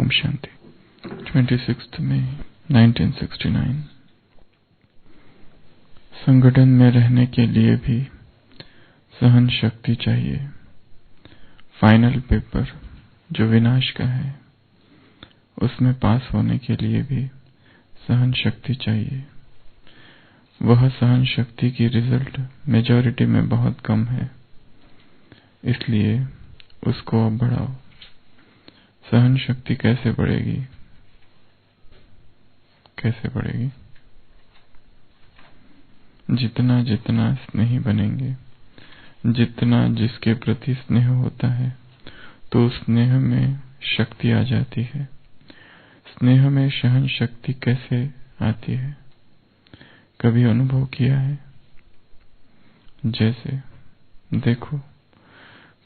ओम शांति। 26 मई 1969। संगठन में रहने के लिए भी सहन शक्ति चाहिए। फाइनल पेपर जो विनाश का है, उसमें पास होने के लिए भी सहन शक्ति चाहिए। वह सहन शक्ति की रिजल्ट मेजॉरिटी में बहुत कम है, इसलिए उसको अब बढ़ाओ। सहन शक्ति कैसे बढ़ेगी? जितना जितना स्नेही बनेंगे, जितना जिसके प्रति स्नेह होता है, तो स्नेह में शक्ति आ जाती है। स्नेह में सहन शक्ति कैसे आती है, कभी अनुभव किया है? जैसे देखो,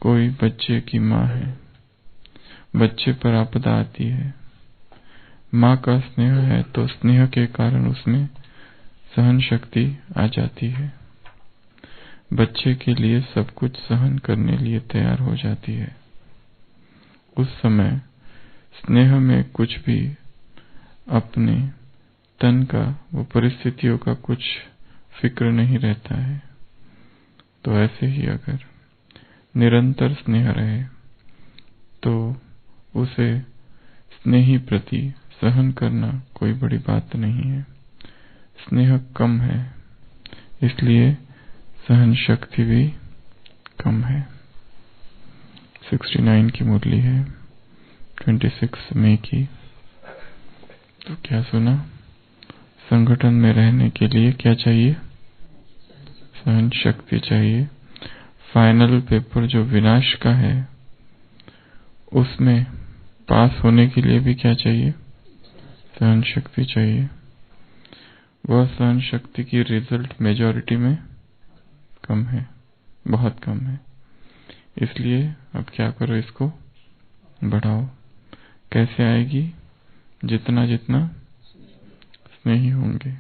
कोई बच्चे की माँ है, बच्चे पर आपदा आती है, माँ का स्नेह है तो स्नेह के कारण उसमें सहन शक्ति आ जाती है। बच्चे के लिए सब कुछ सहन करने लिए तैयार हो जाती है। उस समय स्नेह में कुछ भी अपने तन का वो परिस्थितियों का कुछ फिक्र नहीं रहता है। तो ऐसे ही अगर निरंतर स्नेह रहे तो उसे स्नेही प्रति सहन करना कोई बड़ी बात नहीं है। स्नेह कम है, इसलिए सहन शक्ति भी कम है। 69 की मुरली है, 26 मई की। तो क्या सुना? संगठन में रहने के लिए क्या चाहिए? सहन शक्ति चाहिए। फाइनल पेपर जो विनाश का है, उसमें पास होने के लिए भी क्या चाहिए? सहन शक्ति चाहिए। वह सहन शक्ति की रिजल्ट मेजॉरिटी में कम है, बहुत कम है। इसलिए अब क्या करो, इसको बढ़ाओ। कैसे आएगी? जितना जितना स्नेही होंगे,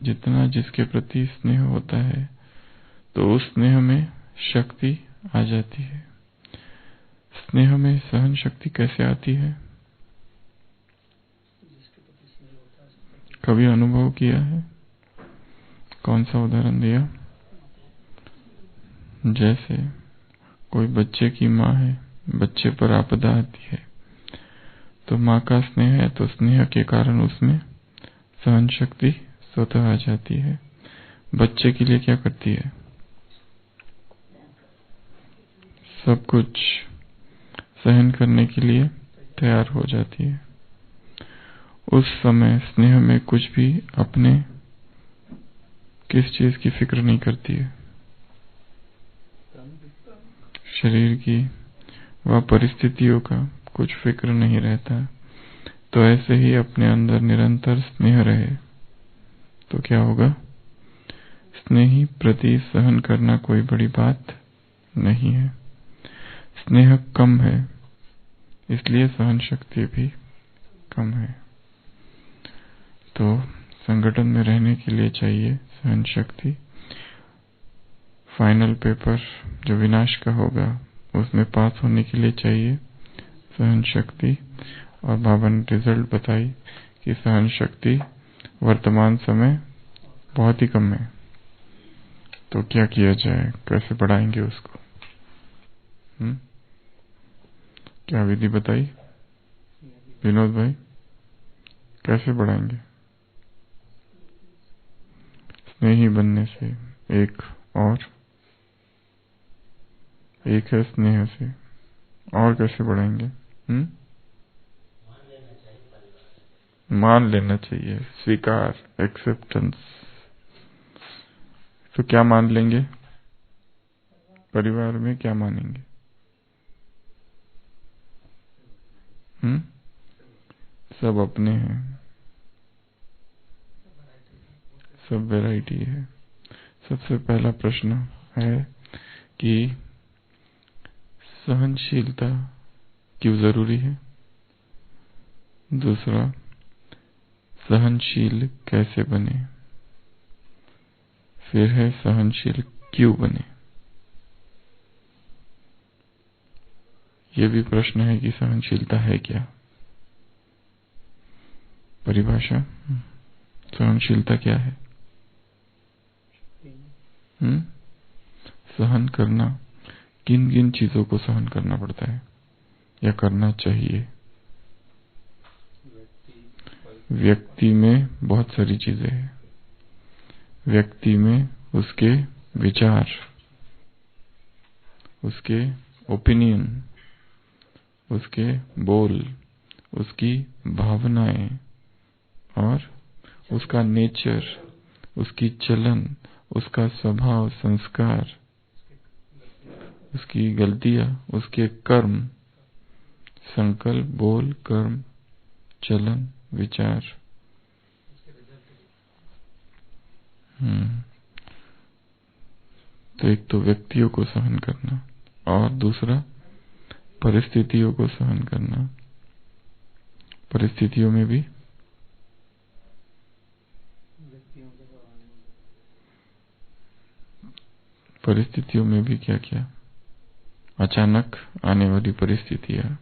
जितना जिसके प्रति स्नेह होता है, तो उस स्नेह में शक्ति आ जाती है। स्नेह में सहन शक्ति कैसे आती है? कभी अनुभव किया है? कौन सा उदाहरण दिया? जैसे कोई बच्चे की माँ है, बच्चे पर आपदा आती है, तो माँ का स्नेह है तो स्नेह के कारण उसमें सहन शक्ति स्वतः आ जाती है। बच्चे के लिए क्या करती है? सब कुछ सहन करने के लिए तैयार हो जाती है। उस समय स्नेह में कुछ भी अपने किस चीज की फिक्र नहीं करती है। शरीर की व परिस्थितियों का कुछ फिक्र नहीं रहता। तो ऐसे ही अपने अंदर निरंतर स्नेह रहे तो क्या होगा? स्नेही प्रति सहन करना कोई बड़ी बात नहीं है। स्नेह कम है, इसलिए सहन शक्ति भी कम है। तो संगठन में रहने के लिए चाहिए सहन शक्ति। फाइनल पेपर जो विनाश का होगा, उसमें पास होने के लिए चाहिए सहन शक्ति। और बाबा ने रिजल्ट बताई कि सहन शक्ति वर्तमान समय बहुत ही कम है। तो क्या किया जाए, कैसे बढ़ाएंगे उसको? क्या विधि बताई विनोद भाई? कैसे बढ़ाएंगे? स्नेही बनने से एक है स्नेह से। और कैसे बढ़ाएंगे? मान लेना चाहिए, स्वीकार, एक्सेप्टेंस। तो क्या मान लेंगे? परिवार में क्या मानेंगे? सब अपने हैं, सब वैरायटी है। सबसे पहला प्रश्न है कि सहनशीलता क्यों जरूरी है? दूसरा, सहनशील कैसे बने? फिर है सहनशील क्यों बने? ये भी प्रश्न है कि सहनशीलता है क्या? परिभाषा, सहनशीलता क्या है? सहन करना, किन किन चीजों को सहन करना पड़ता है या करना चाहिए? व्यक्ति में बहुत सारी चीजें हैं। व्यक्ति में उसके विचार, उसके ओपिनियन, उसके बोल, उसकी भावनाएं और उसका नेचर, उसकी चलन, उसका स्वभाव, संस्कार, उसकी गलतियां, उसके कर्म, संकल्प, बोल, कर्म, चलन, विचार। तो एक तो व्यक्तियों को सहन करना और दूसरा परिस्थितियों को सहन करना। परिस्थितियों में भी क्या क्या? अचानक आने वाली परिस्थितियां,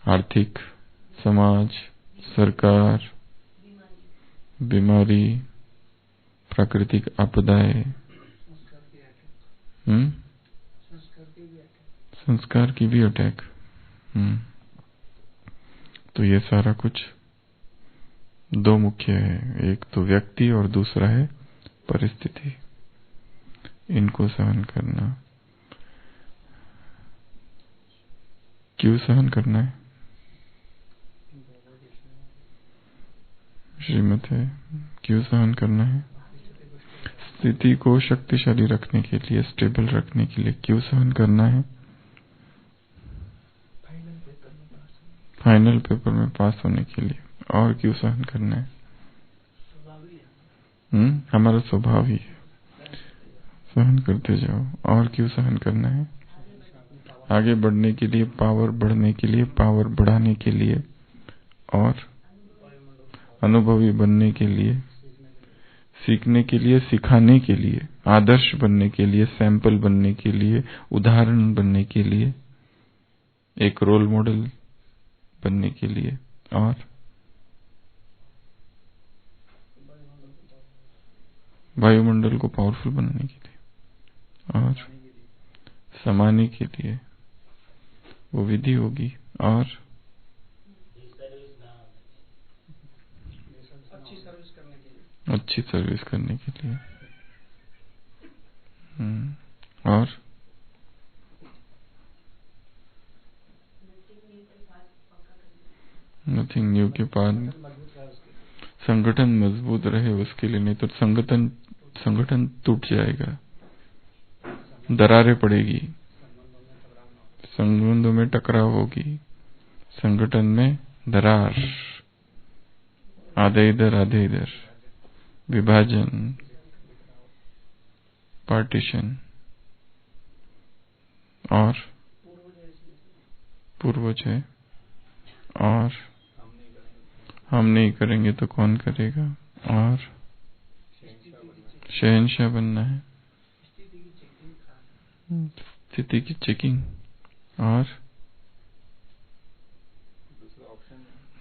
आर्थिक, समाज, सरकार, बीमारी, प्राकृतिक आपदाएं, संस्कार की भी अटैक। तो ये सारा कुछ दो मुख्य है, एक तो व्यक्ति और दूसरा है परिस्थिति। इनको सहन करना। क्यों सहन करना है? श्रीमत है, क्यों सहन करना है? स्थिति को शक्तिशाली रखने के लिए, स्टेबल रखने के लिए क्यों सहन करना है? फाइनल पेपर में पास होने के लिए। और क्यों सहन करना है? हमारा स्वभाव ही है, सहन करते जाओ। और क्यों सहन करना है? आगे बढ़ने के लिए, पावर बढ़ने के लिए, पावर बढ़ाने के लिए, और अनुभवी बनने के लिए, सीखने के लिए, सिखाने के लिए, आदर्श बनने के लिए, सैंपल बनने के लिए, उदाहरण बनने के लिए, एक रोल मॉडल बनने के लिए, और वायुमंडल को पावरफुल बनाने के लिए, और समाने के लिए वो विधि होगी, और अच्छी सर्विस करने के लिए, और नथिंग न्यू के बाद संगठन मजबूत रहे उसके लिए। नहीं तो संगठन टूट जाएगा, दरारें पड़ेगी, संबंधों में टकराव होगी, संगठन में दरार, आधे इधर, विभाजन, पार्टीशन, और पूर्वज है। और हम नहीं करेंगे तो कौन करेगा? और शहंशाह बनना है, स्थिति की चेकिंग, और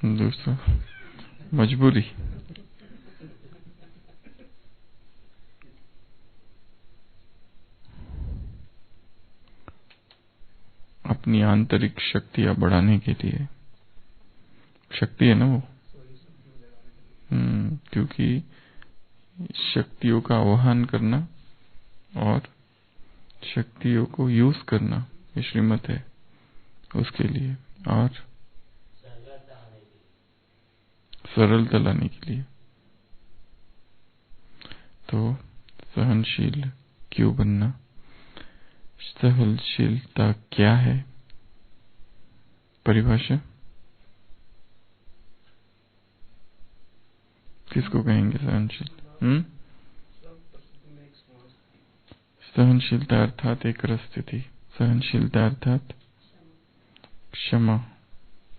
दूसरा मजबूरी। अपनी आंतरिक शक्तियां बढ़ाने के लिए, शक्ति है ना वो, क्योंकि शक्तियों का आह्वान करना और शक्तियों को यूज करना ये श्रीमत है उसके लिए, और सरलता लाने के लिए। तो सहनशील क्यों बनना? सहनशीलता क्या है? परिभाषा किसको कहेंगे सहनशील? सहनशीलता अर्थात एक स्थिति, सहनशीलता अर्थात क्षमा,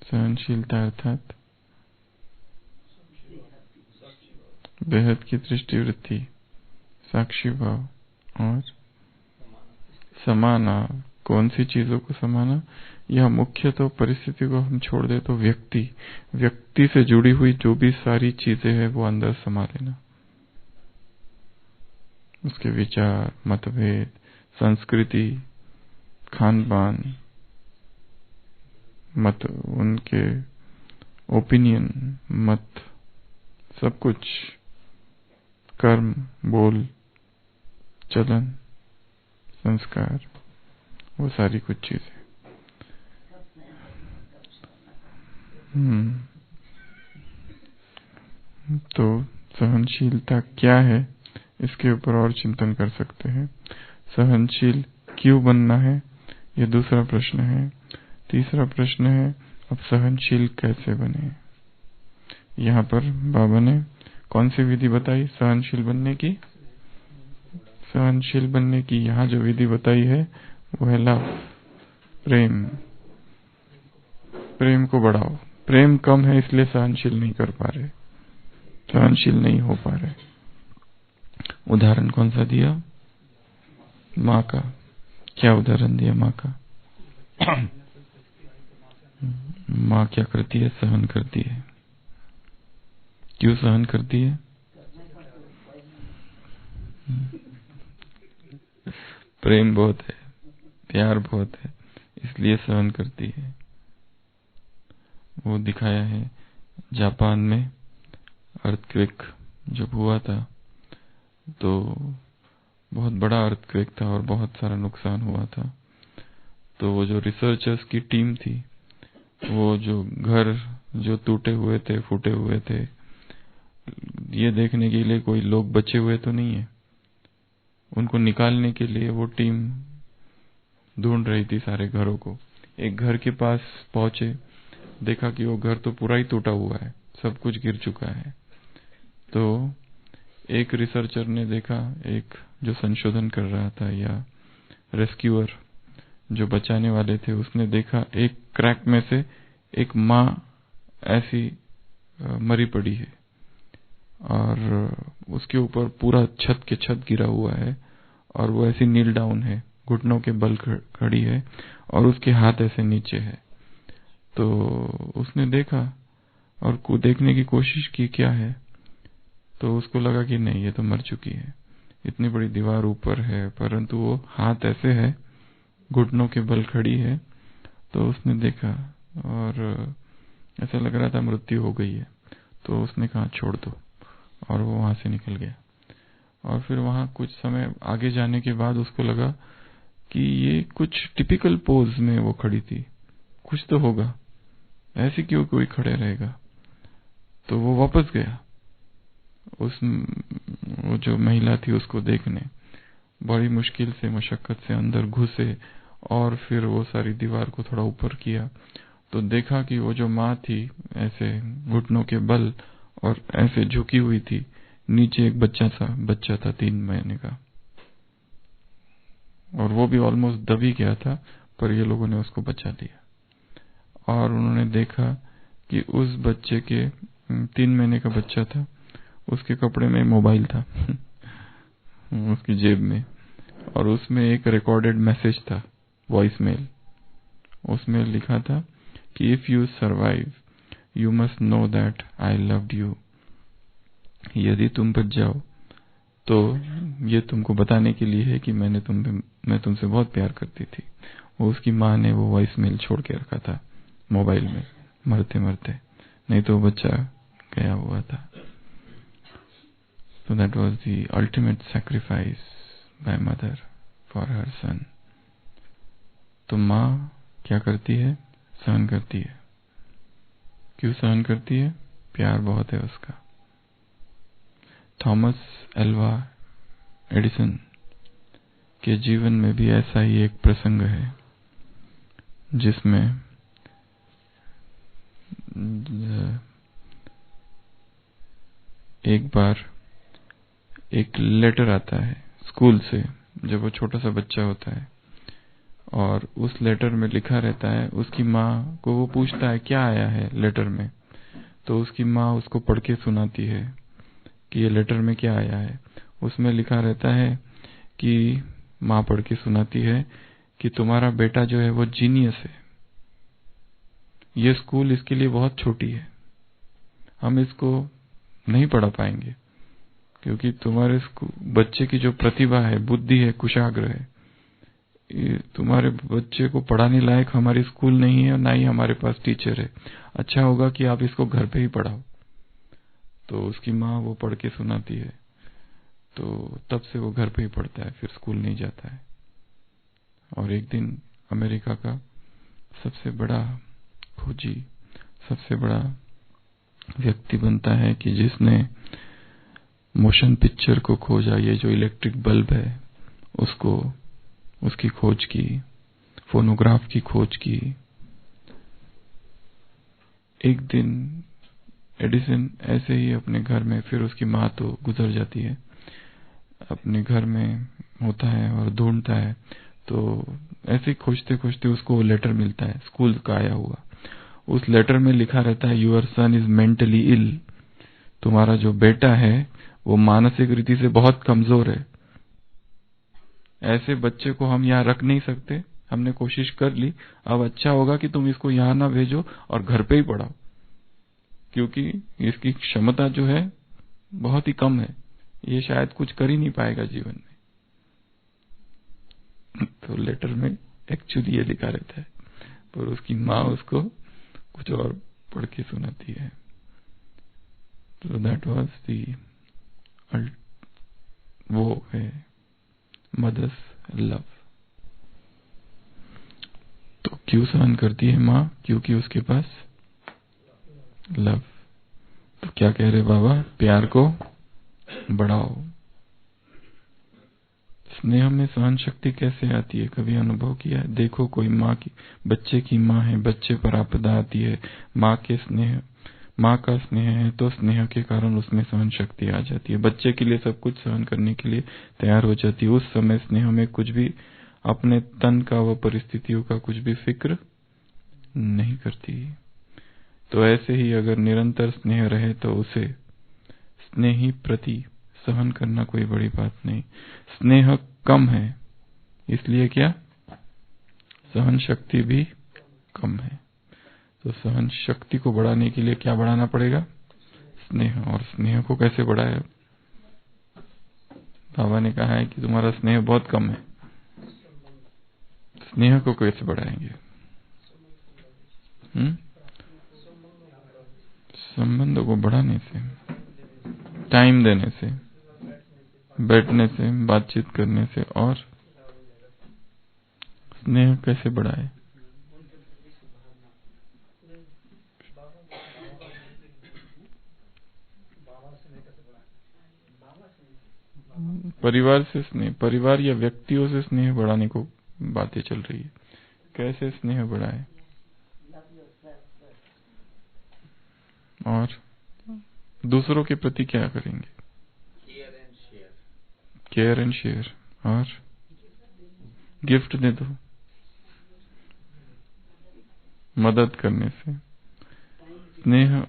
सहनशीलता अर्थात बेहद की दृष्टिवृत्ति, साक्षी भाव और समान कौन सी चीजों को समाना? यह मुख्य तो परिस्थिति को हम छोड़ दे तो व्यक्ति से जुड़ी हुई जो भी सारी चीजें हैं वो अंदर समा लेना। उसके विचार, मतभेद, संस्कृति, खान पान, मत, उनके ओपिनियन, मत, सब कुछ, कर्म, बोल, चलन, संस्कार, वो सारी कुछ चीजें। तो सहनशीलता क्या है, इसके ऊपर और चिंतन कर सकते हैं। सहनशील क्यों बनना है, ये दूसरा प्रश्न है। तीसरा प्रश्न है, अब सहनशील कैसे बने? यहाँ पर बाबा ने कौन सी विधि बताई सहनशील बनने की? सहनशील बनने की यहाँ जो विधि बताई है वो है लव, प्रेम। प्रेम को बढ़ाओ। प्रेम कम है इसलिए सहनशील नहीं कर पा रहे, सहनशील नहीं हो पा रहे। उदाहरण कौन सा दिया? माँ का। क्या उदाहरण दिया माँ का? माँ क्या करती है? सहन करती है। क्यों सहन करती है? प्रेम बहुत है, प्यार बहुत है, इसलिए सहन करती है। वो दिखाया है जापान में अर्थक्वेक जब हुआ था तो बहुत बड़ा अर्थक्वेक था और बहुत सारा नुकसान हुआ था। तो वो जो रिसर्चर्स की टीम थी, वो जो घर जो टूटे हुए थे, फूटे हुए थे, ये देखने के लिए कोई लोग बचे हुए तो नहीं है, उनको निकालने के लिए वो टीम ढूंढ रही थी सारे घरों को। एक घर के पास पहुंचे, देखा कि वो घर तो पूरा ही टूटा हुआ है, सब कुछ गिर चुका है। तो एक रिसर्चर ने देखा, एक जो संशोधन कर रहा था या रेस्क्यूअर जो बचाने वाले थे, उसने देखा एक क्रैक में से एक माँ ऐसी मरी पड़ी है और उसके ऊपर पूरा छत के छत गिरा हुआ है और वो ऐसी नील डाउन है, घुटनों के बल खड़ी है और उसके हाथ ऐसे नीचे है। तो उसने देखा और देखने की कोशिश की क्या है, तो उसको लगा कि नहीं, ये तो मर चुकी है। इतनी बड़ी दीवार ऊपर है परंतु वो हाथ ऐसे है, घुटनों के बल खड़ी है। तो उसने देखा और ऐसा लग रहा था मृत्यु हो गई है। तो उसने कहा छोड़ दो और वो वहां से निकल गया। और फिर वहां कुछ समय आगे जाने के बाद उसको लगा कि ये कुछ टिपिकल पोज में वो खड़ी थी, कुछ तो होगा, ऐसे क्यों कोई खड़े रहेगा। तो वो वापस गया, वो जो महिला थी उसको देखने, बड़ी मुश्किल से मशक्कत से अंदर घुसे और फिर वो सारी दीवार को थोड़ा ऊपर किया तो देखा कि वो जो माँ थी ऐसे घुटनों के बल और ऐसे झुकी हुई थी, नीचे एक बच्चा था 3 महीने का, और वो भी ऑलमोस्ट दब ही गया था, पर ये लोगों ने उसको बचा लिया। और उन्होंने देखा कि उस बच्चे के 3 महीने का बच्चा था, उसके कपड़े में मोबाइल था उसकी जेब में, और उसमें एक रिकॉर्डेड मैसेज था, वॉइस मेल। उसमें लिखा था कि if you survive you must know that I loved you. यदि तुम बच जाओ तो ये तुमको बताने के लिए है कि मैं तुमसे बहुत प्यार करती थी। वो उसकी माँ ने वो वॉइस मेल छोड़ के रखा था मोबाइल में, मरते मरते, नहीं तो वो बच्चा गया हुआ था। So that was the ultimate sacrifice by mother for her son. तो माँ क्या करती है? सहन करती है। क्यों सहन करती है? प्यार बहुत है उसका। थॉमस एल्वा एडिसन के जीवन में भी ऐसा ही एक प्रसंग है जिसमें एक बार एक लेटर आता है स्कूल से, जब वो छोटा सा बच्चा होता है, और उस लेटर में लिखा रहता है, उसकी माँ को वो पूछता है क्या आया है लेटर में, तो उसकी माँ उसको पढ़ के सुनाती है कि ये लेटर में क्या आया है। उसमें लिखा रहता है कि माँ पढ़ के सुनाती है कि तुम्हारा बेटा जो है वो जीनियस है, ये स्कूल इसके लिए बहुत छोटी है, हम इसको नहीं पढ़ा पाएंगे, क्योंकि तुम्हारे बच्चे की जो प्रतिभा है, बुद्धि है, कुशाग्र है, तुम्हारे बच्चे को पढ़ाने लायक हमारी स्कूल नहीं है और ना ही हमारे पास टीचर है। अच्छा होगा कि आप इसको घर पे ही पढ़ाओ। तो उसकी माँ वो पढ़ के सुनाती है, तो तब से वो घर पे ही पढ़ता है, फिर स्कूल नहीं जाता है। और एक दिन अमेरिका का सबसे बड़ा खोजी, सबसे बड़ा व्यक्ति बनता है कि जिसने मोशन पिक्चर को खोजा, ये जो इलेक्ट्रिक बल्ब है उसको, उसकी खोज की, फोनोग्राफ की खोज की। एक दिन एडिसन ऐसे ही अपने घर में, फिर उसकी माँ तो गुजर जाती है, अपने घर में होता है और ढूंढता है, तो ऐसे ही खोजते खोजते उसको लेटर मिलता है स्कूल का आया हुआ। उस लेटर में लिखा रहता है, your son is mentally ill, तुम्हारा जो बेटा है वो मानसिक रीति से बहुत कमजोर है, ऐसे बच्चे को हम यहाँ रख नहीं सकते, हमने कोशिश कर ली, अब अच्छा होगा कि तुम इसको यहाँ ना भेजो और घर पे ही पढ़ाओ, क्योंकि इसकी क्षमता जो है बहुत ही कम है, ये शायद कुछ कर ही नहीं पाएगा जीवन में। तो लेटर में एक्चुअली ये लिखा रहता है, पर उसकी माँ उसको कुछ और पढ़ के सुनाती है। तो दैट वाज दी, वो है मदर्स लव। तो क्यों सहन करती है माँ? क्योंकि उसके पास लव। तो क्या कह रहे बाबा? प्यार को बढ़ाओ। स्नेह में सहन शक्ति कैसे आती है? कभी अनुभव किया है? देखो कोई माँ की, बच्चे की माँ है, बच्चे पर आपदा आती है, माँ का स्नेह है, तो स्नेह के कारण उसमें सहन शक्ति आ जाती है, बच्चे के लिए सब कुछ सहन करने के लिए तैयार हो जाती है। उस समय स्नेह में कुछ भी अपने तन का व परिस्थितियों का कुछ भी फिक्र नहीं करती। तो ऐसे ही अगर निरंतर स्नेह रहे तो उसे स्नेही प्रति सहन करना कोई बड़ी बात नहीं। स्नेह कम है, इसलिए क्या सहन शक्ति भी कम है। तो सहन शक्ति को बढ़ाने के लिए क्या बढ़ाना पड़ेगा? स्नेह। और स्नेह को कैसे बढ़ाए? बाबा ने कहा है कि तुम्हारा स्नेह बहुत कम है, स्नेह को कैसे बढ़ाएंगे? संबंधों को बढ़ाने से, टाइम देने से, बैठने से, बातचीत करने से। और स्नेह कैसे बढ़ाए? परिवार से स्नेह, परिवार या व्यक्तियों से स्नेह बढ़ाने को बातें चल रही है। कैसे स्नेह बढ़ाए? और दूसरों के प्रति क्या करेंगे? Care and share. और गिफ्ट दे दो, मदद करने से। स्नेह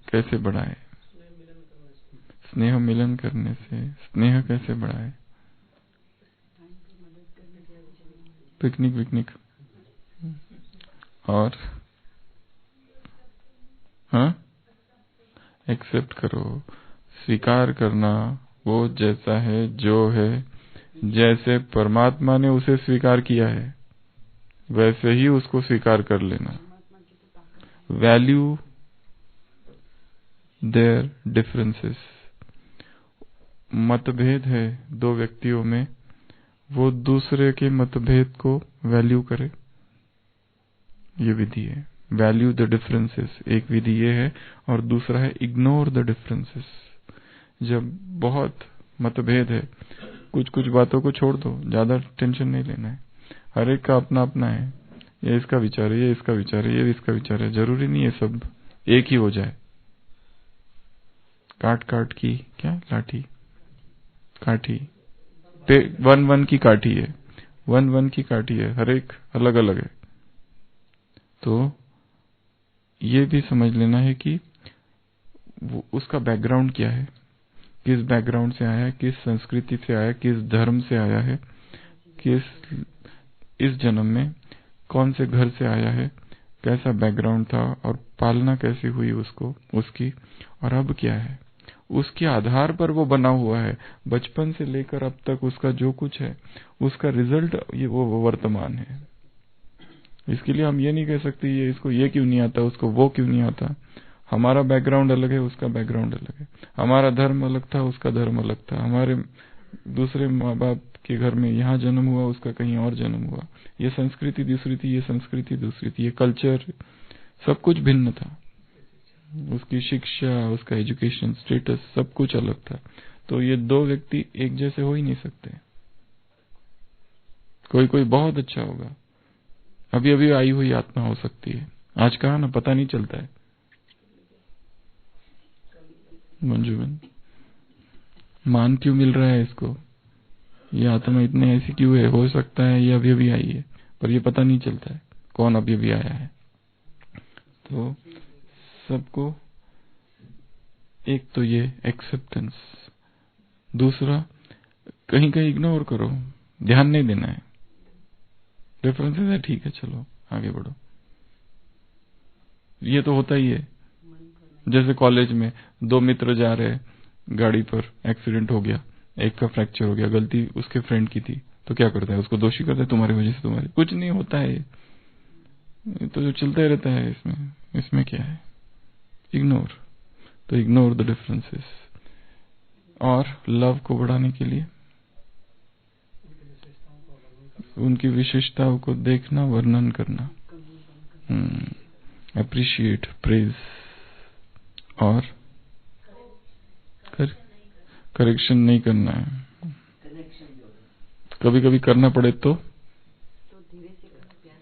कैसे बढ़ाए? स्नेह मिलन करने से। स्नेह कैसे बढ़ाए? पिकनिक। और हाँ, एक्सेप्ट करो, स्वीकार करना, वो जैसा है, जो है, जैसे परमात्मा ने उसे स्वीकार किया है वैसे ही उसको स्वीकार कर लेना। Value there differences. मतभेद है दो व्यक्तियों में, वो दूसरे के मतभेद को वैल्यू करे, ये विधि है। वैल्यू द डिफरेंसेस एक विधि ये है, और दूसरा है इग्नोर द डिफरेंसेस। जब बहुत मतभेद है, कुछ बातों को छोड़ दो, ज्यादा टेंशन नहीं लेना है, हर एक का अपना अपना है, ये इसका विचार है, ये इसका विचार है, ये इसका विचार है, जरूरी नहीं है सब एक ही हो जाए। काट की क्या लाठी, काठी, वन की काठी है, वन की काठी है, हर एक अलग अलग है। तो ये भी समझ लेना है कि उसका बैकग्राउंड क्या है, किस बैकग्राउंड से आया है, किस संस्कृति से आया है, किस धर्म से आया है, किस इस जन्म में कौन से घर से आया है, कैसा बैकग्राउंड था और पालना कैसी हुई उसको उसकी, और अब क्या है, उसके आधार पर वो बना हुआ है। बचपन से लेकर अब तक उसका जो कुछ है उसका रिजल्ट ये वो वर्तमान है। इसके लिए हम ये नहीं कह सकते ये इसको ये क्यों नहीं आता, उसको वो क्यों नहीं आता। हमारा बैकग्राउंड अलग है, उसका बैकग्राउंड अलग है। हमारा धर्म अलग था, उसका धर्म अलग था। हमारे दूसरे माँ बाप के घर में यहाँ जन्म हुआ, उसका कहीं और जन्म हुआ। ये संस्कृति दूसरी थी, ये संस्कृति दूसरी थी, ये कल्चर सब कुछ भिन्न था। उसकी शिक्षा, उसका एजुकेशन स्टेटस सब कुछ अलग था। तो ये दो व्यक्ति एक जैसे हो ही नहीं सकते। कोई कोई बहुत अच्छा होगा, अभी अभी आई हुई आत्मा हो सकती है। आज कहा ना, पता नहीं चलता है। मंजूबन, मान क्यों मिल रहा है इसको, ये आत्मा इतने ऐसी क्यों है। हो सकता है ये अभी अभी आई है, पर ये पता नहीं चलता है कौन अभी अभी आया है। तो सबको एक तो ये एक्सेप्टेंस, दूसरा कहीं कहीं इग्नोर करो, ध्यान नहीं देना है। रेफरेंसेस है, ठीक है, चलो आगे बढ़ो। ये तो होता ही है। जैसे कॉलेज में दो मित्र जा रहे, गाड़ी पर एक्सीडेंट हो गया, एक का फ्रैक्चर हो गया, गलती उसके फ्रेंड की थी, तो क्या करता है, उसको दोषी करता है, तुम्हारी वजह से तुम्हारी। कुछ नहीं होता है, ये तो जो चलता ही रहता है। इसमें क्या है, इग्नोर। तो इग्नोर द डिफरेंसेस। और लव को बढ़ाने के लिए उनकी विशेषताओं को देखना, वर्णन करना, अप्रिशिएट, प्रेज, और करेक्शन नहीं करना है। कभी कभी करना पड़े तो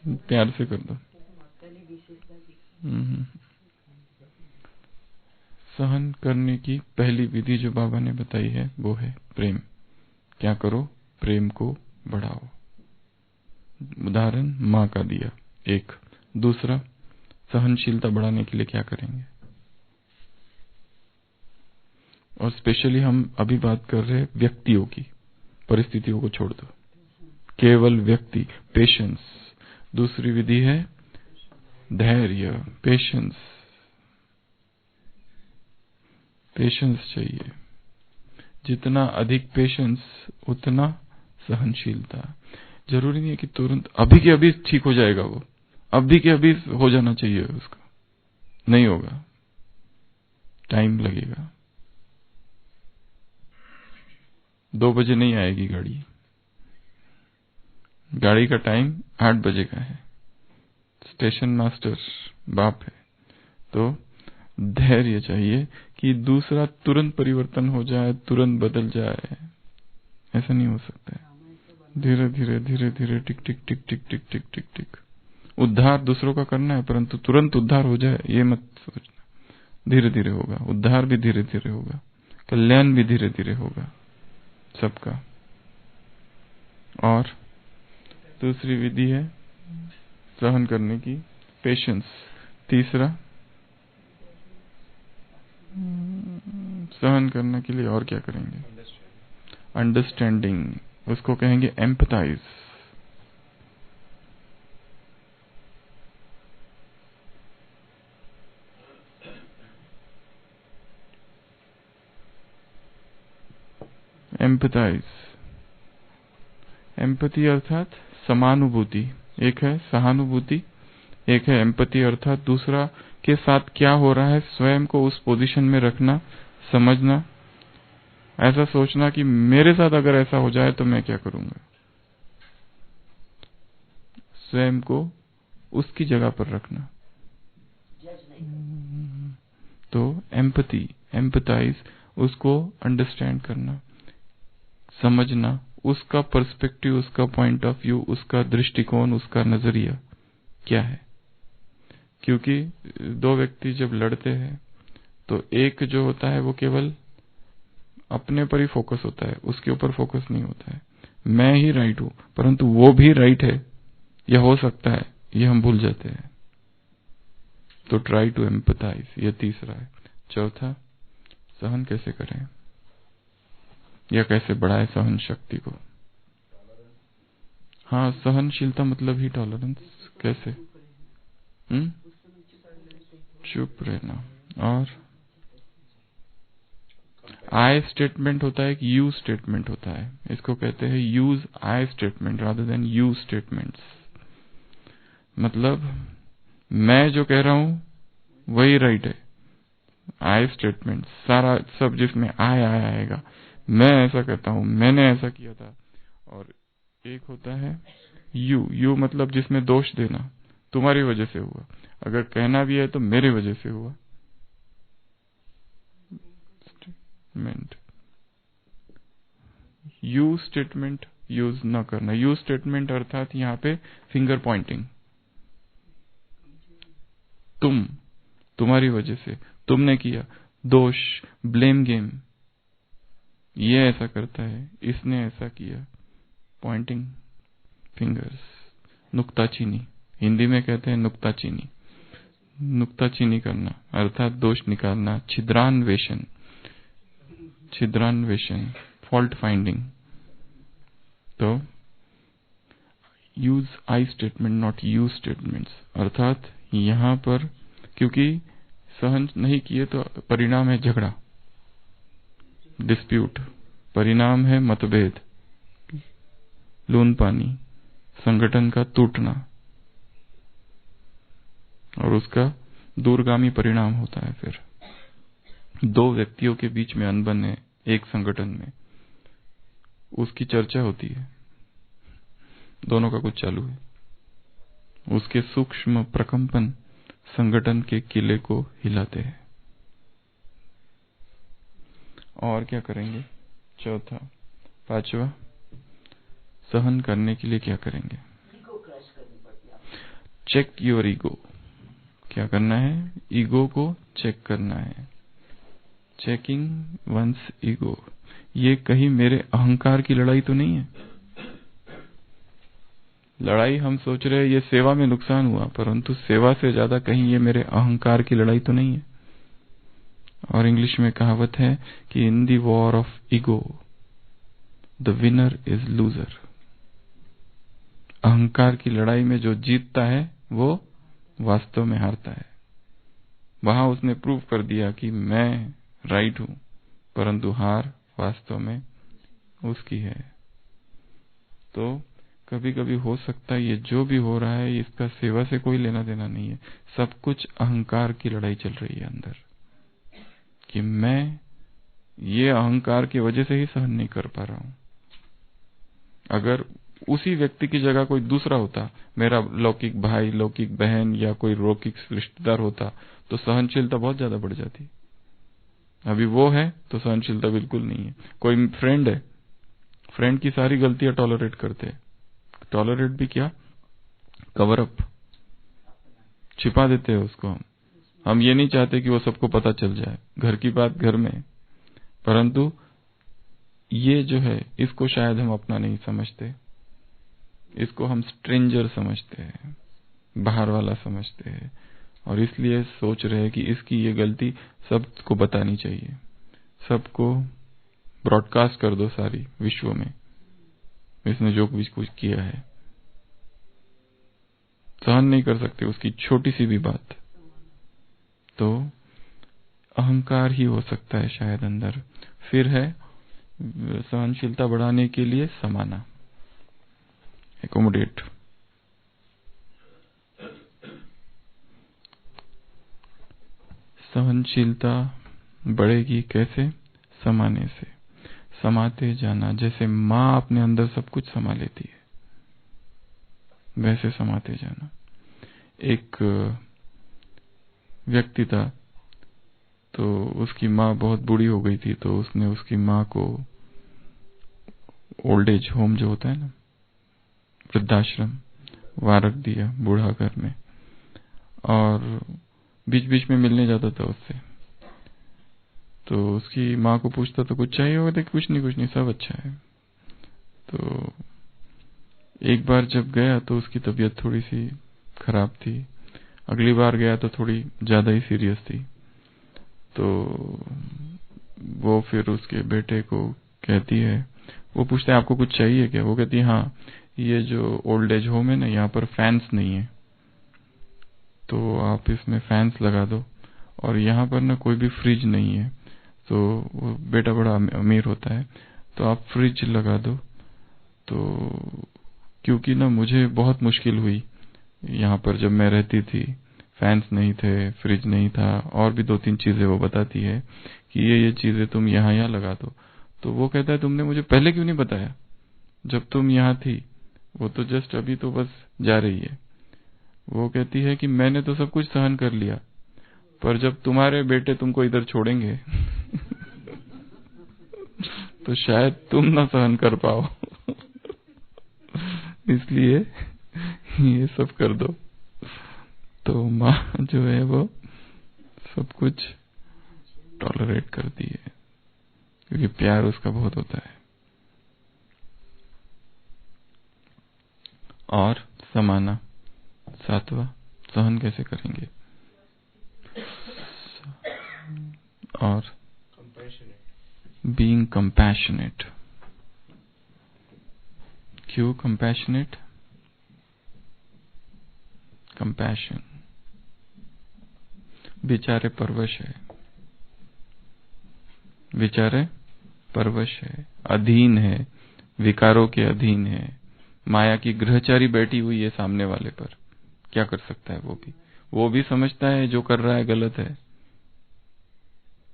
प्यार से कर दो। सहन करने की पहली विधि जो बाबा ने बताई है वो है प्रेम। क्या करो, प्रेम को बढ़ाओ। उदाहरण माँ का दिया एक। दूसरा, सहनशीलता बढ़ाने के लिए क्या करेंगे। और स्पेशली हम अभी बात कर रहे हैं व्यक्तियों की, परिस्थितियों को छोड़ दो, केवल व्यक्ति, पेशेंस। दूसरी विधि है धैर्य, पेशेंस। पेशेंस चाहिए, जितना अधिक पेशेंस उतना सहनशीलता। जरूरी नहीं है कि तुरंत अभी के अभी ठीक हो जाएगा, वो अभी के अभी हो जाना चाहिए, उसका नहीं होगा, टाइम लगेगा। 2 बजे नहीं आएगी गाड़ी, गाड़ी का टाइम 8 बजे का है। स्टेशन मास्टर बाप है, तो धैर्य चाहिए कि दूसरा तुरंत परिवर्तन हो जाए, तुरंत बदल जाए, ऐसा नहीं हो सकता है। धीरे धीरे धीरे धीरे, टिक टिक टिक टिक टिक टिक टिक टिक। उद्धार दूसरों का करना है, परंतु तुरंत उद्धार हो जाए ये मत सोचना। धीरे धीरे होगा, उद्धार भी धीरे धीरे होगा, कल्याण भी धीरे धीरे होगा सबका। और दूसरी विधि है सहन करने की, पेशेंस। तीसरा, सहन करने के लिए और क्या करेंगे, अंडरस्टैंडिंग, उसको कहेंगे एम्पथाइज। एम्पथाइज, एम्पथी अर्थात समानुभूति, एक है सहानुभूति, एक है एम्पथी अर्थात दूसरा के साथ क्या हो रहा है स्वयं को उस पोजीशन में रखना, समझना, ऐसा सोचना कि मेरे साथ अगर ऐसा हो जाए तो मैं क्या करूंगा, स्वयं को उसकी जगह पर रखना। तो एम्पथी, एम्पथाइज, उसको अंडरस्टैंड करना, समझना, उसका पर्सपेक्टिव, उसका पॉइंट ऑफ व्यू, उसका दृष्टिकोण, उसका नजरिया क्या है। क्योंकि दो व्यक्ति जब लड़ते हैं तो एक जो होता है वो केवल अपने पर ही फोकस होता है, उसके ऊपर फोकस नहीं होता है। मैं ही राइट हूं, परंतु वो भी राइट है, यह हो सकता है, ये हम भूल जाते हैं। तो ट्राई टू एम्पथाइज, ये तीसरा है। चौथा, सहन कैसे करें या कैसे बढ़ाए सहन शक्ति को। हाँ, सहनशीलता मतलब ही टॉलरेंस। कैसे? चुप रहना। और आई स्टेटमेंट होता है, एक यू स्टेटमेंट होता है। इसको कहते हैं use I statement rather than you statements. मतलब मैं जो कह रहा हूं वही राइट है। आई स्टेटमेंट सारा सब जिसमें आई आएगा, मैं ऐसा कहता हूं, मैंने ऐसा किया था। और एक होता है यू मतलब जिसमें दोष देना, तुम्हारी वजह से हुआ। अगर कहना भी है तो मेरी वजह से हुआ। स्टेटमेंट यू स्टेटमेंट यूज न करना। यू स्टेटमेंट अर्थात यहाँ पे फिंगर पॉइंटिंग। तुम्हारी वजह से, तुमने किया, दोष, ब्लेम गेम। ये ऐसा करता है, इसने ऐसा किया, पॉइंटिंग फिंगर्स। नुक्ताचीनी, हिंदी में कहते हैं नुक्ताचीनी। नुक्ताचीनी करना अर्थात दोष निकालना। छिद्रान्वेषण, फॉल्ट फाइंडिंग। तो use I statement not you statements. अर्थात यहां पर क्योंकि सहन नहीं किए तो परिणाम है झगड़ा, डिस्प्यूट। परिणाम है मतभेद, लून पानी, संगठन का टूटना, और उसका दूरगामी परिणाम होता है। फिर दो व्यक्तियों के बीच में अनबन है एक संगठन में, उसकी चर्चा होती है, दोनों का कुछ चालू है, उसके सूक्ष्म प्रकंपन संगठन के किले को हिलाते हैं। और क्या करेंगे? चौथा, पांचवा, सहन करने के लिए क्या करेंगे? Check your ego. क्या करना है? ईगो को चेक करना है। Checking one's ego. ये कहीं मेरे अहंकार की लड़ाई तो नहीं है। लड़ाई हम सोच रहे हैं ये सेवा में नुकसान हुआ, परंतु सेवा से ज्यादा कहीं ये मेरे अहंकार की लड़ाई तो नहीं है। और इंग्लिश में कहावत है कि in the war of ego the winner is loser. अहंकार की लड़ाई में जो जीतता है वो वास्तव में हारता है। वहां उसने प्रूव कर दिया कि मैं राइट हूं, परंतु हार वास्तव में उसकी है। तो कभी कभी हो सकता है ये जो भी हो रहा है इसका सेवा से कोई लेना देना नहीं है, सब कुछ अहंकार की लड़ाई चल रही है अंदर, कि मैं ये अहंकार की वजह से ही सहन नहीं कर पा रहा हूं। अगर उसी व्यक्ति की जगह कोई दूसरा होता, मेरा लौकिक भाई, लौकिक बहन या कोई लौकिक रिश्तेदार होता, तो सहनशीलता बहुत ज्यादा बढ़ जाती। अभी वो है तो सहनशीलता बिल्कुल नहीं है। कोई फ्रेंड है, फ्रेंड की सारी गलतियां टॉलरेट करते हैं। टॉलरेट भी क्या, कवर अप, छिपा देते हैं उसको। हम ये नहीं चाहते कि वो सबको पता चल जाए, घर की बात घर में। परंतु ये जो है इसको शायद हम अपना नहीं समझते, इसको हम स्ट्रेंजर समझते हैं, बाहर वाला समझते हैं, और इसलिए सोच रहे हैं कि इसकी ये गलती सबको बतानी चाहिए, सबको ब्रॉडकास्ट कर दो सारी विश्व में, इसने जो कुछ किया है। सहन नहीं कर सकते उसकी छोटी सी भी बात। तो अहंकार ही हो सकता है शायद अंदर। फिर है सहनशीलता बढ़ाने के लिए समाना, एकोमोडेट। सहनशीलता बढ़ेगी कैसे? समाने से, समाते जाना। जैसे माँ अपने अंदर सब कुछ समा लेती है, वैसे समाते जाना। एक व्यक्ति था, तो उसकी माँ बहुत बूढ़ी हो गई थी, तो उसने उसकी माँ को ओल्ड एज होम जो होता है ना, वृद्धाश्रम, वहां रख दिया, बूढ़ा घर में। और बीच बीच में मिलने जाता था उससे, तो उसकी माँ को पूछता तो कुछ चाहिए होगा, तो कुछ नहीं सब अच्छा है। तो एक बार जब गया तो उसकी तबीयत थोड़ी सी खराब थी, अगली बार गया तो थोड़ी ज्यादा ही सीरियस थी। तो वो फिर उसके बेटे को कहती है, वो पूछता है आपको कुछ चाहिए क्या? वो कहती है हाँ, ये जो ओल्ड एज होम है ना, यहाँ पर फैंस नहीं है, तो आप इसमें फैंस लगा दो। और यहाँ पर ना कोई भी फ्रिज नहीं है, तो वो बेटा बड़ा अमीर होता है, तो आप फ्रिज लगा दो। तो क्योंकि ना मुझे बहुत मुश्किल हुई यहाँ पर, जब मैं रहती थी फैंस नहीं थे, फ्रिज नहीं था, और भी 2-3 चीजें वो बताती है कि ये चीजें तुम यहाँ यहाँ लगा दो। तो वो कहता है तुमने मुझे पहले क्यों नहीं बताया जब तुम यहाँ थी, वो तो जस्ट अभी तो बस जा रही है। वो कहती है कि मैंने तो सब कुछ सहन कर लिया, पर जब तुम्हारे बेटे तुमको इधर छोड़ेंगे तो शायद तुम ना सहन कर पाओ इसलिए ये सब कर दो। तो माँ जो है वो सब कुछ टॉलरेट करती है, क्योंकि प्यार उसका बहुत होता है। और समाना, 7वां, सहन कैसे करेंगे। और बीइंग कंपैशनेट। क्यों कंपैशनेट? कंपैशन, बेचारे परवश है, बेचारे परवश है, अधीन है, विकारों के अधीन है, माया की ग्रहचारी बैठी हुई है सामने वाले पर। क्या कर सकता है वो भी समझता है जो कर रहा है गलत है,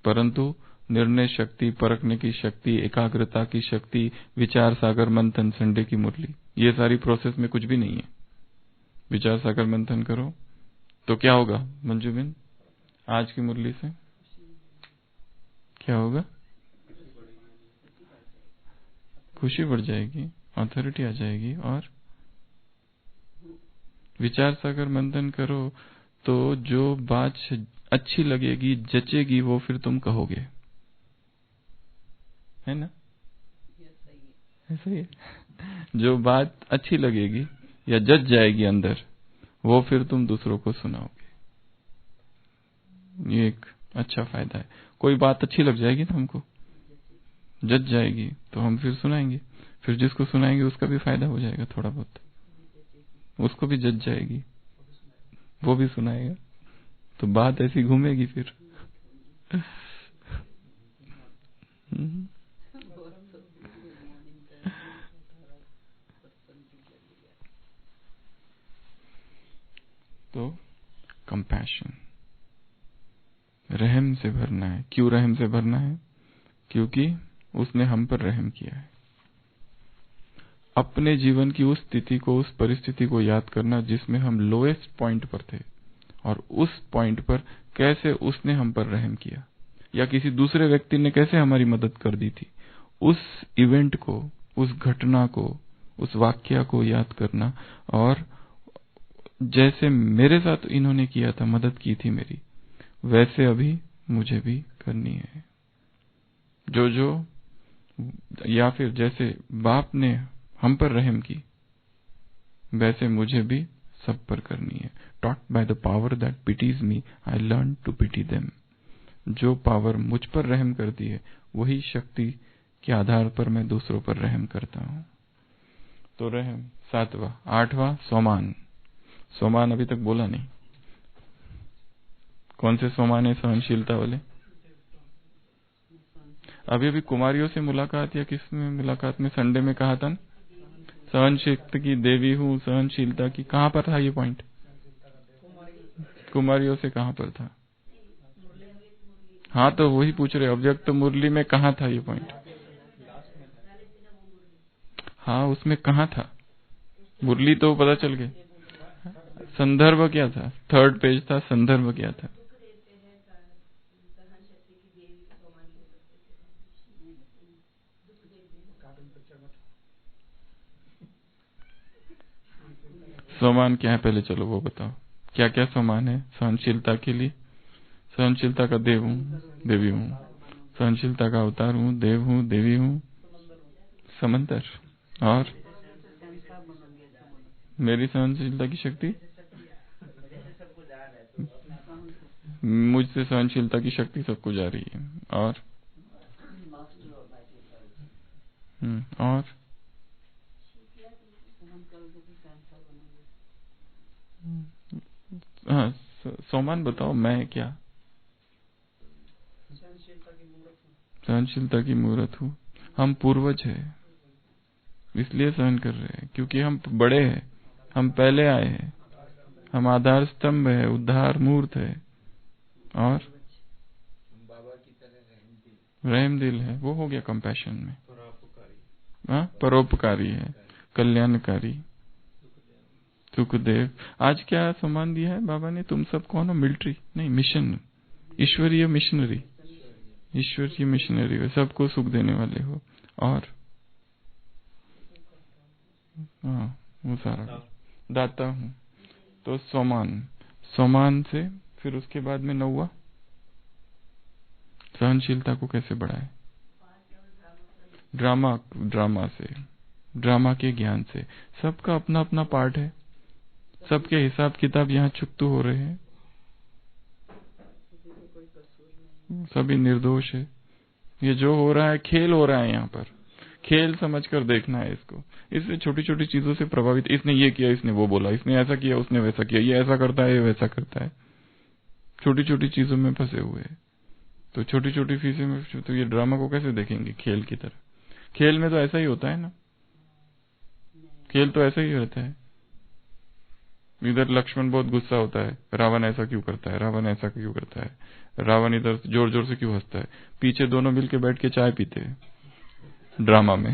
परंतु निर्णय शक्ति, परखने की शक्ति, एकाग्रता की शक्ति, विचार सागर मंथन, संडे की मुरली, ये सारी प्रोसेस में कुछ भी नहीं है। विचार सागर मंथन करो तो क्या होगा मंजू बिन, आज की मुरली से क्या होगा? खुशी बढ़ जाएगी, अथॉरिटी आ जाएगी। और विचार सागर मंथन करो तो जो बात अच्छी लगेगी, जचेगी, वो फिर तुम कहोगे, है ना? ऐसा ही है। जो बात अच्छी लगेगी या जच जाएगी अंदर, वो फिर तुम दूसरों को सुनाओगे। ये एक अच्छा फायदा है। कोई बात अच्छी लग जाएगी ना, हमको जच जाएगी, तो हम फिर सुनाएंगे, फिर जिसको सुनाएंगे उसका भी फायदा हो जाएगा, थोड़ा बहुत उसको भी जच जाएगी, वो भी सुनाएगा, तो बात ऐसी घूमेगी फिर। तो कंपैशन, रहम से भरना है। क्यों रहम से भरना है? क्योंकि उसने हम पर रहम किया है। अपने जीवन की उस स्थिति को, उस परिस्थिति को याद करना जिसमें हम लोएस्ट पॉइंट पर थे, और उस पॉइंट पर कैसे उसने हम पर रहम किया, या किसी दूसरे व्यक्ति ने कैसे हमारी मदद कर दी थी। उस इवेंट को, उस घटना को, उस वाक्य को याद करना, और जैसे मेरे साथ इन्होंने किया था, मदद की थी मेरी, वैसे अभी मुझे भी करनी है। जो या फिर जैसे बाप ने हम पर रहम की, वैसे मुझे भी सब पर करनी है। Taught by the power that pities me, I learn to pity them. जो पावर मुझ पर रहम करती है, वही शक्ति के आधार पर मैं दूसरों पर रहम करता हूँ। तो रहम 7वां। 8वां सोमान। सोमान अभी तक बोला नहीं। कौन से सोमान है? सहनशीलता वाले। अभी अभी कुमारियों से मुलाकात, या किस में मुलाकात में संडे में कहा था, सहनशीलता की देवी हूँ, सहनशीलता की, कहाँ पर था ये पॉइंट? कुमारियों से कहाँ पर था? हाँ, तो वही पूछ रहे, अव्यक्त मुरली में कहाँ था ये पॉइंट? हाँ, उसमें कहाँ था? मुरली तो पता चल गई, संदर्भ क्या था? 3rd पेज था, संदर्भ क्या था? सोमान क्या है पहले चलो वो बताओ, क्या क्या सोमान है सहनशीलता के लिए? सहनशीलता का देव हूँ, देवी हूँ। सहनशीलता का अवतार हूँ, देव हूँ, देवी हूँ, समंदर। और मेरी सहनशीलता की शक्ति, मुझसे सहनशीलता की शक्ति सबको जा रही है। और और हाँ, सोमान बताओ, मैं क्या? सहनशीलता की मूर्त हूँ। हम पूर्वज है, इसलिए सहन कर रहे हैं, क्योंकि हम बड़े हैं, हम पहले आए हैं, हम आधार स्तंभ है, उद्धार मूर्त है, और रहम दिल है। वो हो गया कंपैशन में, हाँ, परोपकारी है, कल्याणकारी, सुखदेव। आज क्या सम्मान दिया है बाबा ने? तुम सब कौन हो? मिलिट्री नहीं, मिशन, ईश्वरीय मिशनरी, ईश्वरीय मिशनरी हो, सबको सुख देने वाले हो। और हाँ, वो सारा दाता हूँ। तो सोमान, सोमान से फिर उसके बाद में नौवा, सहनशीलता को कैसे बढ़ाए? ड्रामा, ड्रामा से, ड्रामा के ज्ञान से। सबका अपना अपना पार्ट है, सबके हिसाब किताब यहाँ चुकतू हो रहे हैं, सभी निर्दोष है। ये जो हो रहा है खेल हो रहा है, यहाँ पर खेल समझकर देखना है इसको। इससे छोटी छोटी चीजों से प्रभावित, इसने ये किया, इसने वो बोला, इसने ऐसा किया, उसने वैसा किया, ये ऐसा करता है, ये वैसा करता है, छोटी छोटी चीजों में फंसे हुए हैं। तो छोटी छोटी चीजों में, तो ये ड्रामा को कैसे देखेंगे? खेल की तरह। खेल में तो ऐसा ही होता है ना, खेल तो ऐसा ही रहता है। इधर लक्ष्मण बहुत गुस्सा होता है, रावण ऐसा क्यों करता है, रावण ऐसा क्यों करता है, रावण इधर जोर जोर से क्यों हंसता है, पीछे दोनों मिलके बैठ के चाय पीते हैं ड्रामा में।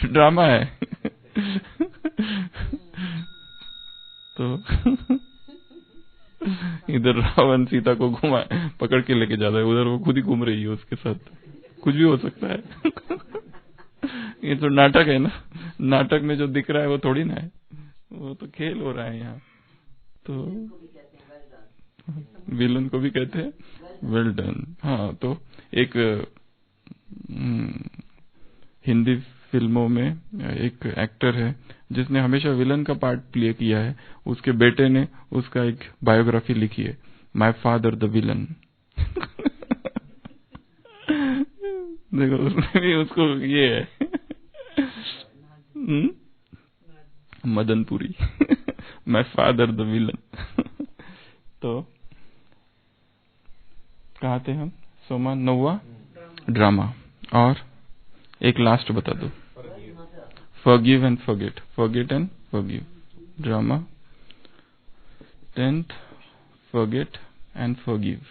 ड्रामा है। तो इधर रावण सीता को घुमा पकड़ के लेके जाता है, उधर वो खुद ही घूम रही है उसके साथ, कुछ भी हो सकता है। ये तो नाटक है ना, नाटक में जो दिख रहा है वो थोड़ी ना है, वो तो खेल हो रहा है यहाँ। तो विलन को भी कहते हैं वेल डन। हाँ, तो एक हिंदी फिल्मों में एक एक्टर है जिसने हमेशा विलन का पार्ट प्ले किया है, उसके बेटे ने उसका एक बायोग्राफी लिखी है, माय फादर द विलन। देखो, उसमें भी उसको ये है Madan Puri. My father the villain. तो कहा थे हम? सोमा, नौवा ड्रामा, और एक लास्ट बता दो, forgive and forget, forget and forgive, drama. 10th, forget and forgive,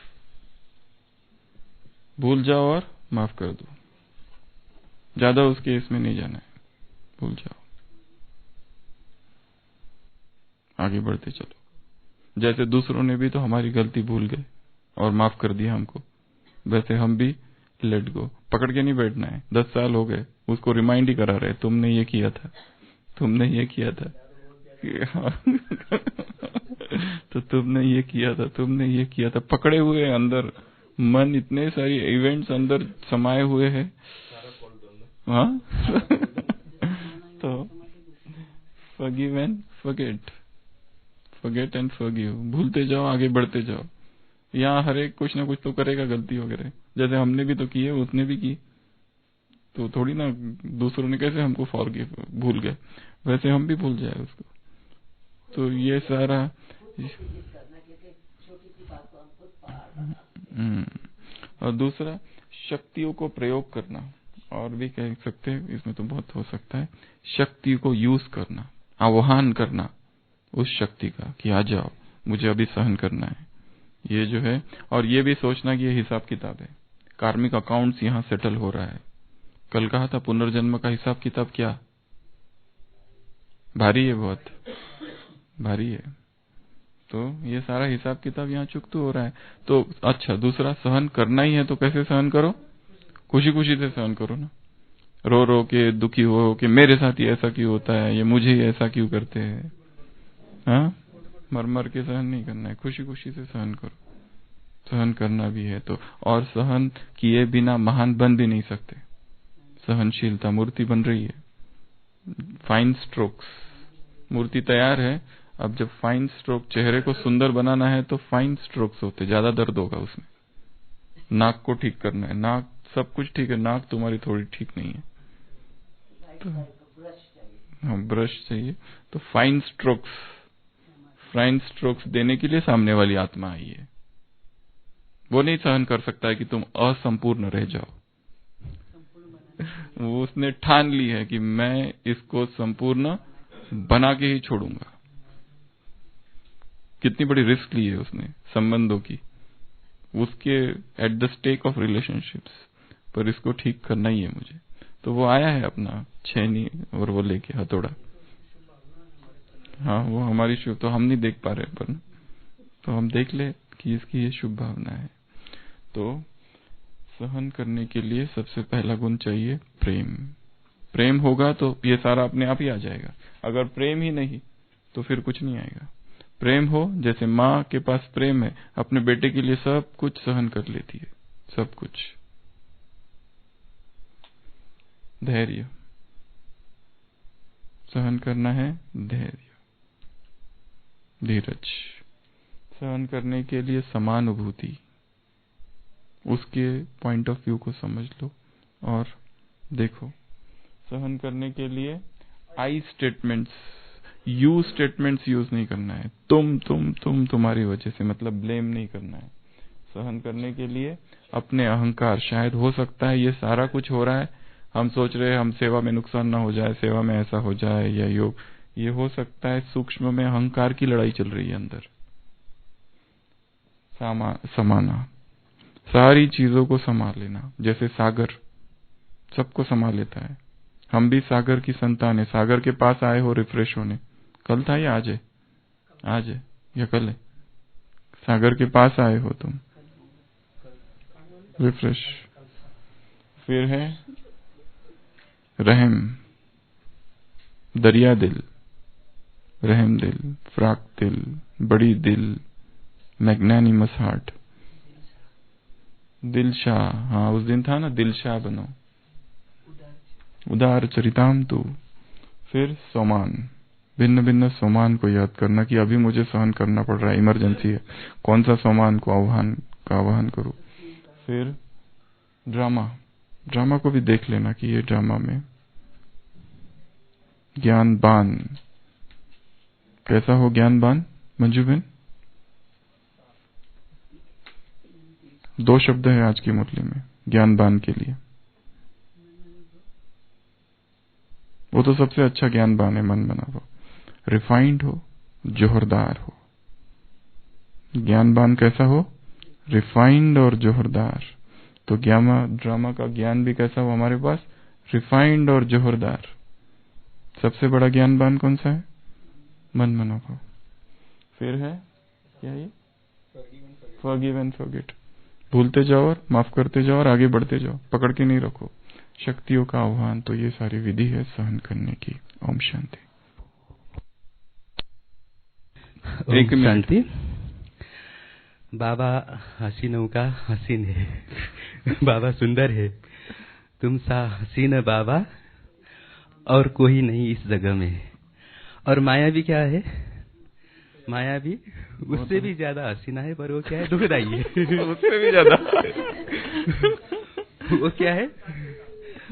भूल जाओ और माफ कर दो। ज्यादा उसके इसमें नहीं जाना है, भूल जाओ, आगे बढ़ते चलो। जैसे दूसरों ने भी तो हमारी गलती भूल गए और माफ कर दिया हमको, वैसे हम भी लेट गो, पकड़ के नहीं बैठना है। 10 साल हो गए, उसको रिमाइंड ही करा रहे, तुमने ये किया था, तुमने ये किया था। तो तुमने ये किया था, तुमने ये किया था, पकड़े हुए अंदर मन, इतने सारी इवेंट्स अंदर समाये हुए हैं। हाँ। तो forgive and forget, forget and forgive, भूलते जाओ, आगे बढ़ते जाओ। यहाँ हर एक कुछ ना कुछ तो करेगा गलती वगैरह, जैसे हमने भी तो की है, उसने भी की, तो थोड़ी ना दूसरों ने कैसे हमको फॉरगिव, भूल गए, वैसे हम भी भूल जाए उसको। तो ये सारा और दूसरा शक्तियों को प्रयोग करना, और भी कह सकते हैं, इसमें तो बहुत हो सकता है। शक्ति को यूज करना, आह्वान करना उस शक्ति का कि आ जाओ, मुझे अभी सहन करना है, ये जो है। और ये भी सोचना कि ये हिसाब किताब है, कार्मिक अकाउंट्स यहाँ सेटल हो रहा है। कल कहा था पुनर्जन्म का हिसाब किताब क्या भारी है, बहुत भारी है। तो ये सारा हिसाब किताब यहाँ चुकतू हो रहा है। तो अच्छा, दूसरा सहन करना ही है तो कैसे सहन करो? खुशी खुशी से सहन करो ना, रो रो के दुखी हो कि मेरे साथ ही ऐसा क्यों होता है, ये मुझे ही ऐसा क्यों करते हैं। हाँ, मर मर के सहन नहीं करना है, खुशी खुशी से सहन करो, सहन करना भी है तो। और सहन किए बिना महान बन भी नहीं सकते। सहनशीलता मूर्ति बन रही है, फाइन स्ट्रोक्स, मूर्ति तैयार है। अब जब फाइन स्ट्रोक, चेहरे को सुंदर बनाना है तो फाइन स्ट्रोक्स होते, ज्यादा दर्द होगा उसमें। नाक को ठीक करना है, नाक सब कुछ ठीक है, नाक तुम्हारी थोड़ी ठीक नहीं है, तो हाँ, ब्रश चाहिए। तो फाइन स्ट्रोक्स, फ्राइन स्ट्रोक्स देने के लिए सामने वाली आत्मा आई है। वो नहीं सहन कर सकता है कि तुम असंपूर्ण रह जाओ। वो उसने ठान ली है कि मैं इसको संपूर्ण बना के ही छोड़ूंगा। कितनी बड़ी रिस्क ली है उसने संबंधों की, उसके at the stake of relationships, पर इसको ठीक करना ही है मुझे। तो वो आया है अपना छेनी और वो लेके हथौड़ा। हाँ, वो हमारी शुभ, तो हम नहीं देख पा रहे, पर तो हम देख ले कि इसकी ये शुभ भावना है। तो सहन करने के लिए सबसे पहला गुण चाहिए प्रेम। प्रेम होगा तो ये सारा अपने आप ही आ जाएगा। अगर प्रेम ही नहीं तो फिर कुछ नहीं आएगा। प्रेम हो, जैसे माँ के पास प्रेम है, अपने बेटे के लिए सब कुछ सहन कर लेती है, सब कुछ। धैर्य, सहन करना है, धैर्य, धीरज। सहन करने के लिए समानुभूति, उसके पॉइंट ऑफ व्यू को समझ लो और देखो। सहन करने के लिए आई स्टेटमेंट्स, यू स्टेटमेंट्स यूज नहीं करना है। तुम तुम्हारी वजह से, मतलब ब्लेम नहीं करना है। सहन करने के लिए अपने अहंकार, शायद हो सकता है ये सारा कुछ हो रहा है, हम सोच रहे हैं हम सेवा में नुकसान ना हो जाए, सेवा में ऐसा हो जाए या योग, ये हो सकता है सूक्ष्म में अहंकार की लड़ाई चल रही है अंदर। समाना, सारी चीजों को संभाल लेना। जैसे सागर सबको संभाल लेता है, हम भी सागर की संतान है। सागर के पास आए हो रिफ्रेश होने, कल था या आज है? आज है या कल है? सागर के पास आए हो तुम रिफ्रेश। फिर है रहम, दरिया दिल, रहम दिल, फ्राक दिल, बड़ी दिल, मैग्नानिमस हार्ट, दिलशाह। हाँ, उस दिन था ना, दिलशाह बनो, उदार चरिताम तू। फिर सोमान, भिन्न भिन्न सोमान को याद करना कि अभी मुझे सहन करना पड़ रहा है, इमरजेंसी है, कौन सा सोमान को आह्वान करूं। फिर ड्रामा, ड्रामा को भी देख लेना कि ये ड्रामा में ज्ञानबान कैसा हो। ज्ञानबान मंजू बहन, 2 शब्द है आज की मुरली में ज्ञानबान के लिए। वो तो सबसे अच्छा ज्ञानबान है, मन बना हो, रिफाइंड हो, जोहरदार हो। ज्ञानबान कैसा हो? रिफाइंड और जोहरदार। तो ड्रामा का ज्ञान भी कैसा हो हमारे पास? रिफाइंड और जोहरदार। सबसे बड़ा ज्ञानबान कौन सा है? मन मनोभाव। फिर है क्या ये? फॉरगिव एंड फॉरगेट, भूलते जाओ और माफ करते जाओ और आगे बढ़ते जाओ, पकड़ के नहीं रखो। शक्तियों का आह्वान, तो ये सारी विधि है सहन करने की। ओम शांति। एक शांति। बाबा हसीनों का हसीन है, बाबा सुंदर है, तुम सा हसीन बाबा और कोई नहीं इस जगह में। और माया भी क्या है? माया भी उससे भी ज्यादा हसीना है, पर वो क्या है? दुखदाई है उससे भी ज्यादा। वो क्या है?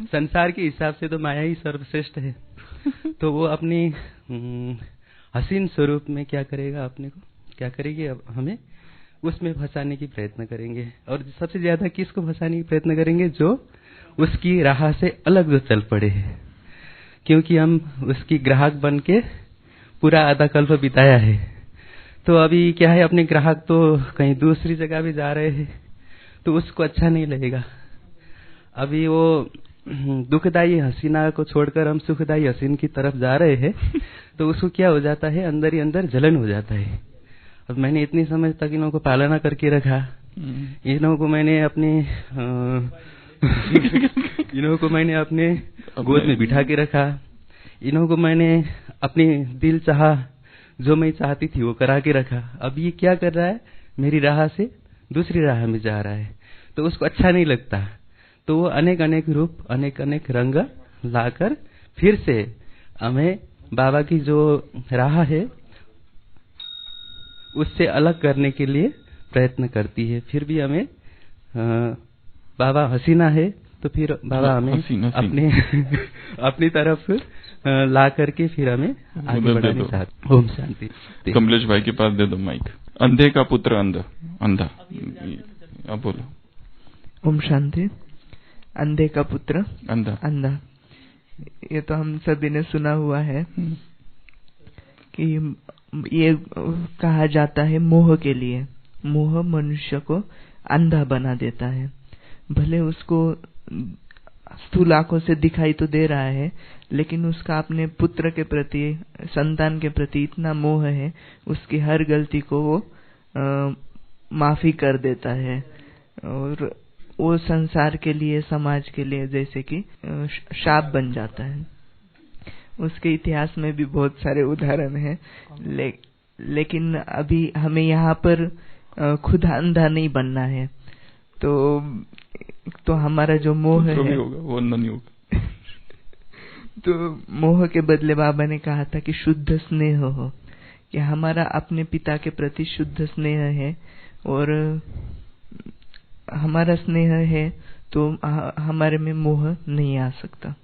संसार के हिसाब से तो माया ही सर्वश्रेष्ठ है। तो वो अपनी हसीन स्वरूप में क्या करेगा? अपने को क्या करेगी? अब हमें उसमें फंसाने की प्रयत्न करेंगे। और सबसे ज्यादा किसको फंसाने की प्रयत्न करेंगे? जो उसकी राह से अलग जो चल पड़े हैं। क्योंकि हम उसकी ग्राहक बन के पूरा आधा कल्प बिताया है। तो अभी क्या है, अपने ग्राहक तो कहीं दूसरी जगह भी जा रहे हैं, तो उसको अच्छा नहीं लगेगा। अभी वो दुखदाई हसीना को छोड़कर हम सुखदाई हसीन की तरफ जा रहे हैं, तो उसको क्या हो जाता है? अंदर ही अंदर जलन हो जाता है। अब मैंने इतनी समय तक इन्हों को पालना करके रखा, इन्हों को मैंने अपने इन्हों को मैंने अपने गोद में बिठा के रखा, इन्हों को मैंने अपनी दिल चाहा जो मैं चाहती थी वो करा के रखा। अब ये क्या कर रहा है? मेरी राह से दूसरी राह में जा रहा है, तो उसको अच्छा नहीं लगता। तो वो अनेक अनेक रूप, अनेक अनेक रंग लाकर फिर से हमें बाबा की जो राह है उससे अलग करने के लिए प्रयत्न करती है। फिर भी हमें बाबा हसीना है, तो फिर बाबा हमें अपने अपनी तरफ ला करके फिर हमें आगे बढ़ाने चाहते। ओम शांति। कमलेश भाई के पास दे दो माइक। अंधे का पुत्र अंधा, अब बोलो। ओम शांति। अंधे का पुत्र अंधा। ये तो हम सभी ने सुना हुआ है कि ये कहा जाता है मोह के लिए। मोह मनुष्य को अंधा बना देता है। भले उसको स्थूल आंखों से दिखाई तो दे रहा है, लेकिन उसका अपने पुत्र के प्रति, संतान के प्रति इतना मोह है, उसकी हर गलती को वो माफी कर देता है और वो संसार के लिए, समाज के लिए जैसे कि शाप बन जाता है। उसके इतिहास में भी बहुत सारे उदाहरण हैं, लेकिन अभी हमें यहाँ पर खुद अंधा नहीं बनना है। तो हमारा जो मोह है वो अंधा नहीं होगा। तो मोह के बदले बाबा ने कहा था कि शुद्ध स्नेह हो, कि हमारा अपने पिता के प्रति शुद्ध स्नेह है, और हमारा स्नेह है तो हमारे में मोह नहीं आ सकता।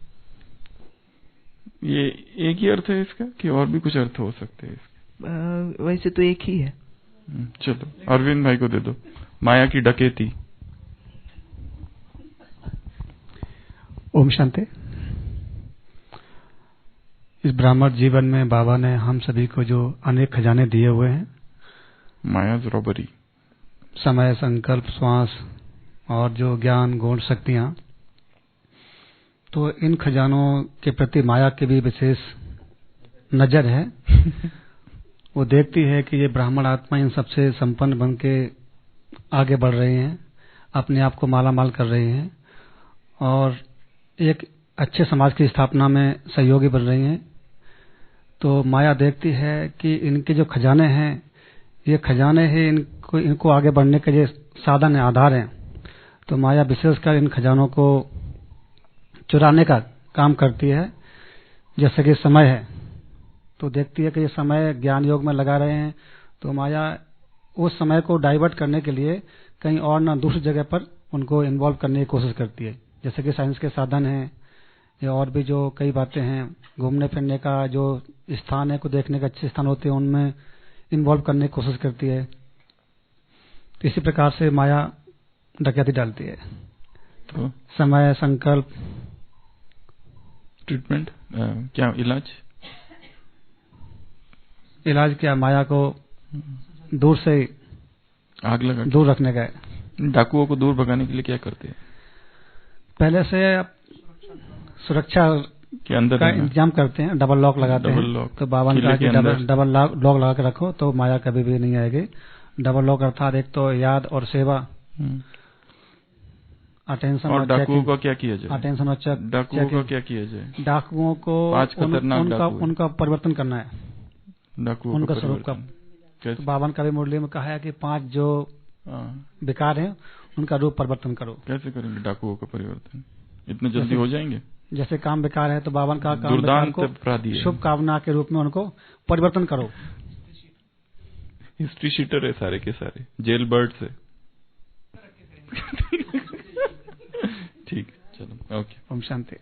ये एक ही अर्थ है इसका कि और भी कुछ अर्थ हो सकते हैं इसके? वैसे तो एक ही है। चलो अरविंद भाई को दे दो। माया की डकैती। ओम शांति। इस ब्राह्मण जीवन में बाबा ने हम सभी को जो अनेक खजाने दिए हुए हैं, माया रॉबरी, समय, संकल्प, श्वास और जो ज्ञान, गुण, शक्तियां, तो इन खजानों के प्रति माया की भी विशेष नजर है। वो देखती है कि ये ब्राह्मण आत्मा इन सबसे संपन्न बन के आगे बढ़ रहे हैं, अपने आप को माला माल कर रहे हैं और एक अच्छे समाज की स्थापना में सहयोगी बन रही हैं। तो माया देखती है कि इनके जो खजाने हैं, ये खजाने ही इनको आगे बढ़ने के जो साधन है, आधार हैं। तो माया विशेषकर इन खजानों को चुराने का काम करती है। जैसे कि समय है, तो देखती है कि ये समय ज्ञान योग में लगा रहे हैं, तो माया उस समय को डाइवर्ट करने के लिए कहीं और ना दूसरी जगह पर उनको इन्वॉल्व करने की कोशिश करती है। जैसे कि साइंस के साधन हैं या और भी जो कई बातें हैं, घूमने फिरने का जो स्थान है, को देखने के अच्छे स्थान होते हैं, उनमें इन्वॉल्व करने की कोशिश करती है। तो इसी प्रकार से माया डकैती डालती है। तो समय, संकल्प, ट्रीटमेंट, क्या इलाज क्या? माया को दूर से आग लगा दूर रखने का है। डाकुओं को दूर भगाने के लिए क्या करते हैं? पहले से सुरक्षा के अंदर का इंतजाम करते हैं, डबल लॉक लगाते हैं। तो बाबा ने कहा कि डबल लॉक लगा के रखो तो माया कभी भी नहीं आएगी। डबल लॉक अर्थात एक तो याद और सेवा, अटेंशन और डाकुओं का क्या किया जाए? अटेंशन और डाकुओं का क्या किया जाए? डाकुओं को 5 खतरनाक डाकू, उनका परिवर्तन करना है, डाकुओं उनका स्वरूप का। तो बाबा ने कभी मुरली में कहा है कि 5 जो विकार हैं उनका रूप परिवर्तन करो। कैसे करेंगे डाकुओं का परिवर्तन? इतने जल्दी हो जाएंगे? जैसे काम विकार है तो बाबा का काम विकार को शुभ कामना के रूप में उनको परिवर्तन करो। हिस्ट्री शीटर है सारे के सारे, जेल बर्ड से। ठीक, चलो, ओके। ओम शांति।